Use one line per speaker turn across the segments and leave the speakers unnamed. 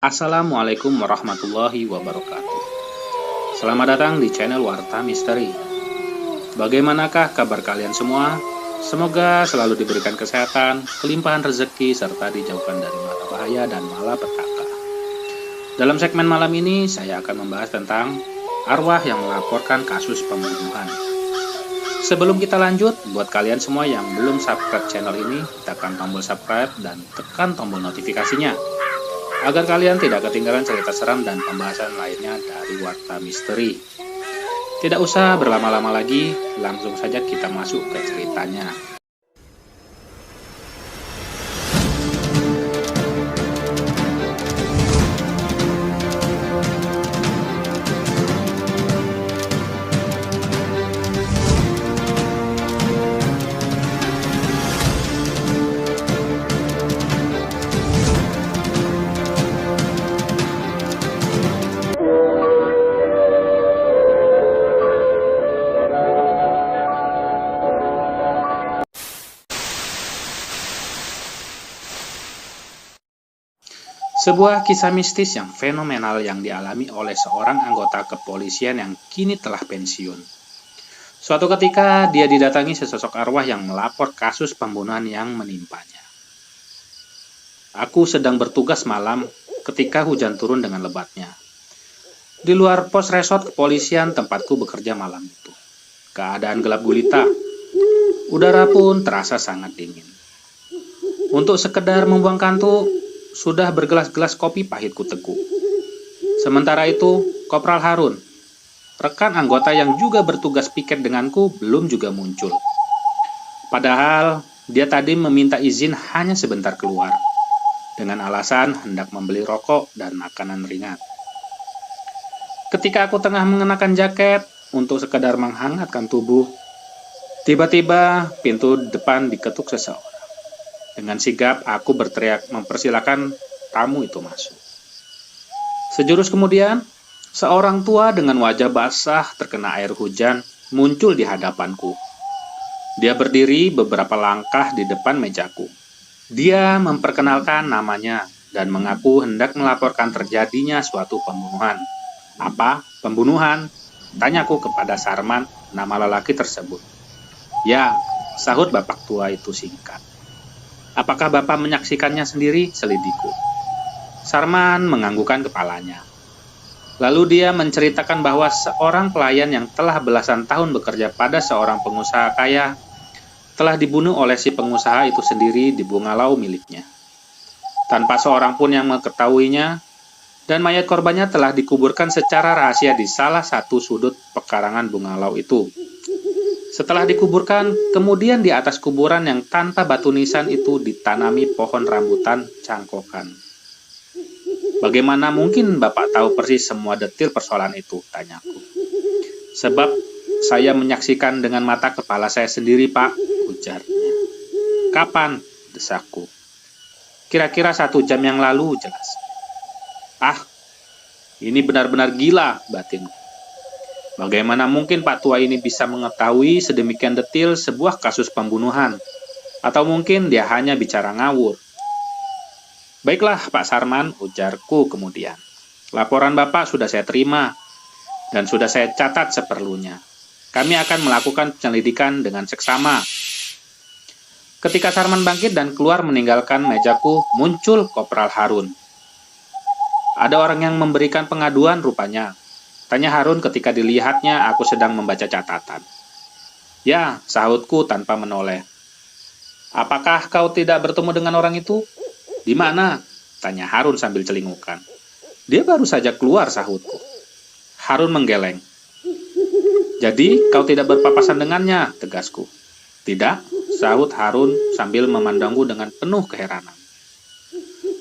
Assalamualaikum warahmatullahi wabarakatuh. Selamat datang di channel Warta Misteri. Bagaimanakah kabar kalian semua? Semoga selalu diberikan kesehatan, kelimpahan rezeki, serta dijauhkan dari mara bahaya dan malapetaka. Dalam segmen malam ini, saya akan membahas tentang arwah yang melaporkan kasus pembunuhan. Sebelum kita lanjut, buat kalian semua yang belum subscribe channel ini, tekan tombol subscribe dan tekan tombol notifikasinya agar kalian tidak ketinggalan cerita seram dan pembahasan lainnya dari Warta Misteri. Tidak usah berlama-lama lagi, langsung saja kita masuk ke ceritanya. Sebuah kisah mistis yang fenomenal yang dialami oleh seorang anggota kepolisian yang kini telah pensiun. Suatu ketika, dia didatangi sesosok arwah yang melapor kasus pembunuhan yang menimpanya. Aku sedang bertugas malam ketika hujan turun dengan lebatnya. Di luar pos resort kepolisian tempatku bekerja malam itu. Keadaan gelap gulita. Udara pun terasa sangat dingin. Untuk sekedar membuang kantuk, sudah bergelas-gelas kopi pahit kuteguk. Sementara itu, Kopral Harun, rekan anggota yang juga bertugas piket denganku, belum juga muncul. Padahal, dia tadi meminta izin hanya sebentar keluar, dengan alasan hendak membeli rokok dan makanan ringan. Ketika aku tengah mengenakan jaket untuk sekedar menghangatkan tubuh, tiba-tiba pintu depan diketuk seseorang. Dengan sigap, aku berteriak mempersilakan tamu itu masuk. Sejurus kemudian, seorang tua dengan wajah basah terkena air hujan muncul di hadapanku. Dia berdiri beberapa langkah di depan mejaku. Dia memperkenalkan namanya dan mengaku hendak melaporkan terjadinya suatu pembunuhan. Apa? Pembunuhan? Tanyaku kepada Sarman, nama lelaki tersebut. Ya, sahut bapak tua itu singkat. Apakah Bapak menyaksikannya sendiri? Selidikku. Sarman menganggukkan kepalanya. Lalu dia menceritakan bahwa seorang pelayan yang telah belasan tahun bekerja pada seorang pengusaha kaya telah dibunuh oleh si pengusaha itu sendiri di bungalau miliknya. Tanpa seorang pun yang mengetahuinya, dan mayat korbannya telah dikuburkan secara rahasia di salah satu sudut pekarangan bungalau itu. Setelah dikuburkan, kemudian di atas kuburan yang tanpa batu nisan itu ditanami pohon rambutan cangkokan. Bagaimana mungkin Bapak tahu persis semua detil persoalan itu? Tanyaku. Sebab saya menyaksikan dengan mata kepala saya sendiri, Pak, ujarnya. Kapan? Desakku. Kira-kira 1 jam yang lalu, jelas. Ah, ini benar-benar gila, batinku. Bagaimana mungkin Pak Tua ini bisa mengetahui sedemikian detil sebuah kasus pembunuhan? Atau mungkin dia hanya bicara ngawur? Baiklah Pak Sarman, ujarku kemudian. Laporan Bapak sudah saya terima dan sudah saya catat seperlunya. Kami akan melakukan penyelidikan dengan seksama. Ketika Sarman bangkit dan keluar meninggalkan mejaku, muncul Kopral Harun. Ada orang yang memberikan pengaduan rupanya. Tanya Harun ketika dilihatnya aku sedang membaca catatan. Ya, sahutku tanpa menoleh. Apakah kau tidak bertemu dengan orang itu? Di mana? Tanya Harun sambil celingukan. Dia baru saja keluar, sahutku. Harun menggeleng. Jadi kau tidak berpapasan dengannya, tegasku. Tidak, sahut Harun sambil memandangku dengan penuh keheranan.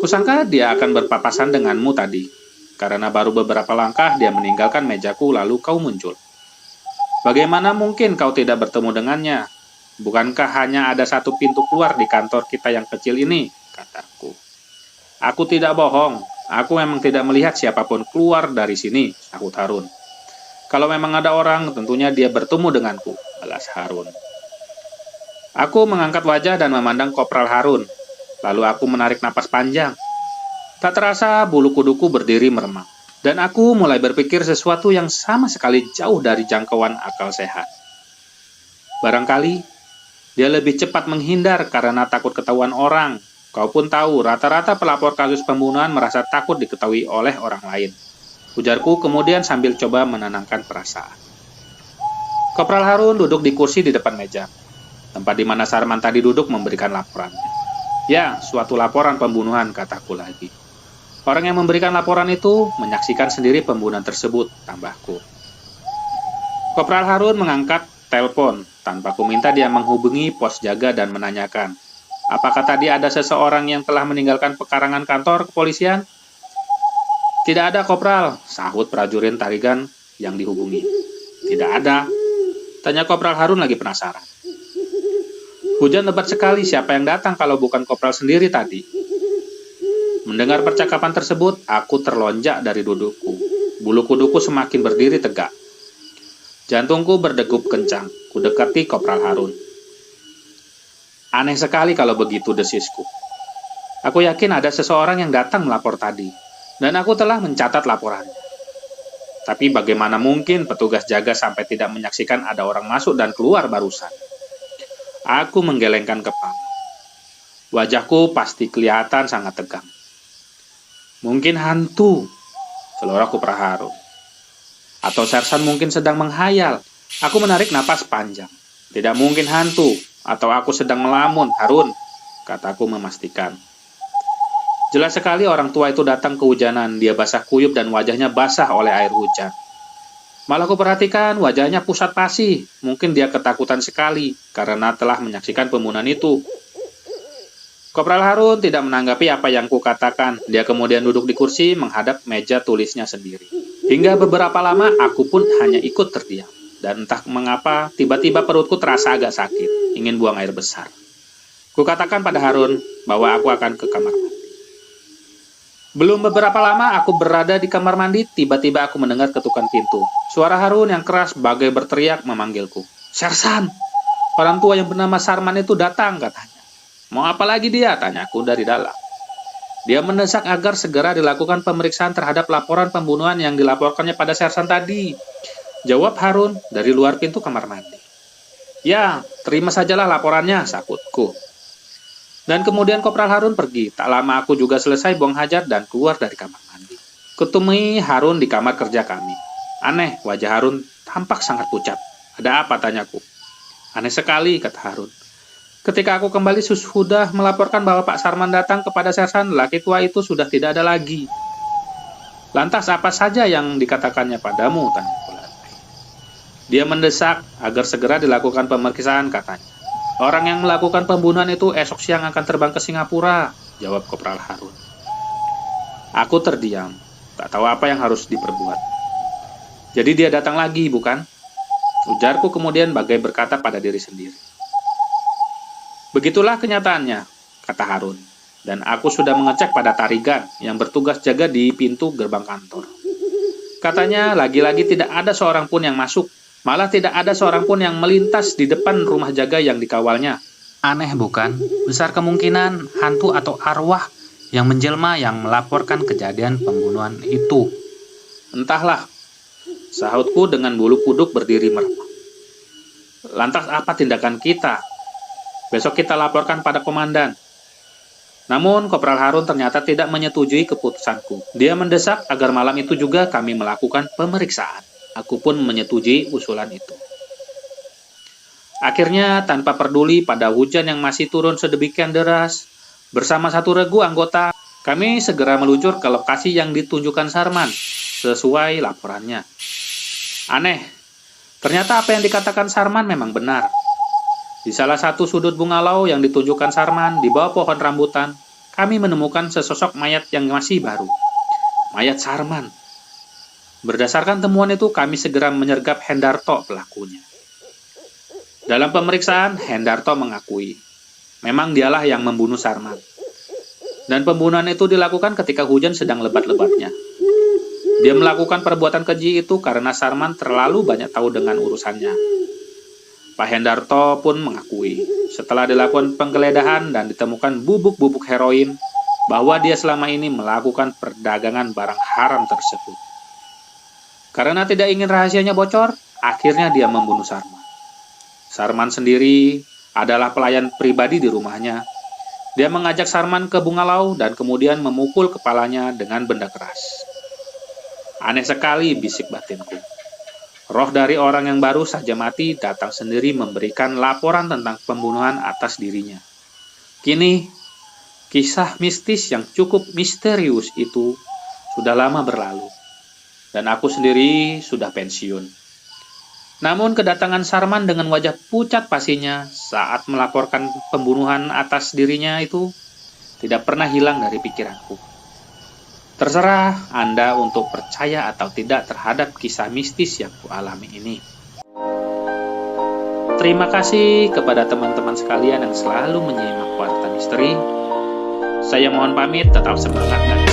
Kusangka dia akan berpapasan denganmu tadi. Karena baru beberapa langkah dia meninggalkan mejaku lalu kau muncul. Bagaimana mungkin kau tidak bertemu dengannya? Bukankah hanya ada satu pintu keluar di kantor kita yang kecil ini? Kataku. Aku tidak bohong. Aku memang tidak melihat siapapun keluar dari sini, sahut Harun. Kalau memang ada orang, tentunya dia bertemu denganku, balas Harun. Aku mengangkat wajah dan memandang Kopral Harun. Lalu aku menarik napas panjang. Tak terasa bulu kuduku berdiri meremang, dan aku mulai berpikir sesuatu yang sama sekali jauh dari jangkauan akal sehat. Barangkali dia lebih cepat menghindar karena takut ketahuan orang. Kau pun tahu, rata-rata pelapor kasus pembunuhan merasa takut diketahui oleh orang lain. Ujarku kemudian sambil coba menenangkan perasaan. Kopral Harun duduk di kursi di depan meja, tempat di mana Sarman tadi duduk memberikan laporan. Ya, suatu laporan pembunuhan, kataku lagi. Orang yang memberikan laporan itu menyaksikan sendiri pembunuhan tersebut, tambahku. Kopral Harun mengangkat telepon tanpa ku minta. Dia menghubungi pos jaga dan menanyakan, apakah tadi ada seseorang yang telah meninggalkan pekarangan kantor kepolisian? Tidak ada, Kopral, sahut prajurit Tarigan yang dihubungi. Tidak ada, tanya Kopral Harun lagi penasaran. Hujan lebat sekali, siapa yang datang kalau bukan Kopral sendiri tadi? Mendengar percakapan tersebut, aku terlonjak dari dudukku. Bulu kuduku semakin berdiri tegak. Jantungku berdegup kencang. Kudekati Kopral Harun. Aneh sekali kalau begitu, desisku. Aku yakin ada seseorang yang datang melapor tadi, dan aku telah mencatat laporannya. Tapi bagaimana mungkin petugas jaga sampai tidak menyaksikan ada orang masuk dan keluar barusan? Aku menggelengkan kepala. Wajahku pasti kelihatan sangat tegang. Mungkin hantu, selora Kopral Harun. Atau Sersan mungkin sedang menghayal. Aku menarik napas panjang. Tidak mungkin hantu, atau aku sedang melamun, Harun, kataku memastikan. Jelas sekali orang tua itu datang kehujanan. Dia basah kuyup dan wajahnya basah oleh air hujan. Malah aku perhatikan wajahnya pusat pasi. Mungkin dia ketakutan sekali karena telah menyaksikan pembunuhan itu. Kopral Harun tidak menanggapi apa yang kukatakan. Dia kemudian duduk di kursi menghadap meja tulisnya sendiri. Hingga beberapa lama aku pun hanya ikut terdiam. Dan entah mengapa tiba-tiba perutku terasa agak sakit, ingin buang air besar. Kukatakan pada Harun bahwa aku akan ke kamar mandi. Belum beberapa lama aku berada di kamar mandi, tiba-tiba aku mendengar ketukan pintu. Suara Harun yang keras bagai berteriak memanggilku. Sersan, orang tua yang bernama Sarman itu datang, katanya. Mau apa lagi dia? Tanyaku dari dalam. Dia mendesak agar segera dilakukan pemeriksaan terhadap laporan pembunuhan yang dilaporkannya pada Sersan tadi. Jawab Harun dari luar pintu kamar mandi. Ya, terima sajalah laporannya, sahutku. Dan kemudian Kopral Harun pergi. Tak lama aku juga selesai buang hajat dan keluar dari kamar mandi. Kutemui Harun di kamar kerja kami. Aneh, wajah Harun tampak sangat pucat. Ada apa, tanyaku. Aneh sekali, kata Harun. Ketika aku kembali sudah melaporkan bahwa Pak Sarman datang kepada Sersan, laki tua itu sudah tidak ada lagi. Lantas apa saja yang dikatakannya padamu, tanyaku lagi. Dia mendesak agar segera dilakukan pemeriksaan, katanya. Orang yang melakukan pembunuhan itu esok siang akan terbang ke Singapura, jawab Kopral Harun. Aku terdiam, tak tahu apa yang harus diperbuat. Jadi dia datang lagi, bukan? Ujarku kemudian bagai berkata pada diri sendiri. Begitulah kenyataannya, kata Harun. Dan aku sudah mengecek pada Tarigan yang bertugas jaga di pintu gerbang kantor. Katanya lagi-lagi tidak ada seorang pun yang masuk. Malah tidak ada seorang pun yang melintas di depan rumah jaga yang dikawalnya. Aneh bukan? Besar kemungkinan hantu atau arwah yang menjelma yang melaporkan kejadian pembunuhan itu. Entahlah, sahutku dengan bulu kuduk berdiri meremang. Lantas apa tindakan kita? Besok kita laporkan pada komandan. Namun Kopral Harun ternyata tidak menyetujui keputusanku. Dia mendesak agar malam itu juga kami melakukan pemeriksaan. Aku pun menyetujui usulan itu. Akhirnya, tanpa peduli pada hujan yang masih turun sedemikian deras, bersama satu regu anggota, kami segera meluncur ke lokasi yang ditunjukkan Sarman, sesuai laporannya. Aneh, ternyata apa yang dikatakan Sarman memang benar. Di salah satu sudut bungalau yang ditunjukkan Sarman, di bawah pohon rambutan, kami menemukan sesosok mayat yang masih baru. Mayat Sarman. Berdasarkan temuan itu, kami segera menyergap Hendarto pelakunya. Dalam pemeriksaan, Hendarto mengakui, memang dialah yang membunuh Sarman. Dan pembunuhan itu dilakukan ketika hujan sedang lebat-lebatnya. Dia melakukan perbuatan keji itu karena Sarman terlalu banyak tahu dengan urusannya. Pak Hendarto pun mengakui, setelah dilakukan penggeledahan dan ditemukan bubuk-bubuk heroin, bahwa dia selama ini melakukan perdagangan barang haram tersebut. Karena tidak ingin rahasianya bocor, akhirnya dia membunuh Sarman. Sarman sendiri adalah pelayan pribadi di rumahnya. Dia mengajak Sarman ke bungalow dan kemudian memukul kepalanya dengan benda keras. Aneh sekali, bisik batinku. Roh dari orang yang baru saja mati datang sendiri memberikan laporan tentang pembunuhan atas dirinya. Kini, kisah mistis yang cukup misterius itu sudah lama berlalu, dan aku sendiri sudah pensiun. Namun kedatangan Sarman dengan wajah pucat pasinya saat melaporkan pembunuhan atas dirinya itu tidak pernah hilang dari pikiranku. Terserah Anda untuk percaya atau tidak terhadap kisah mistis yang kualami ini. Terima kasih kepada teman-teman sekalian yang selalu menyimak Warta Misteri. Saya mohon pamit, tetap semangat dan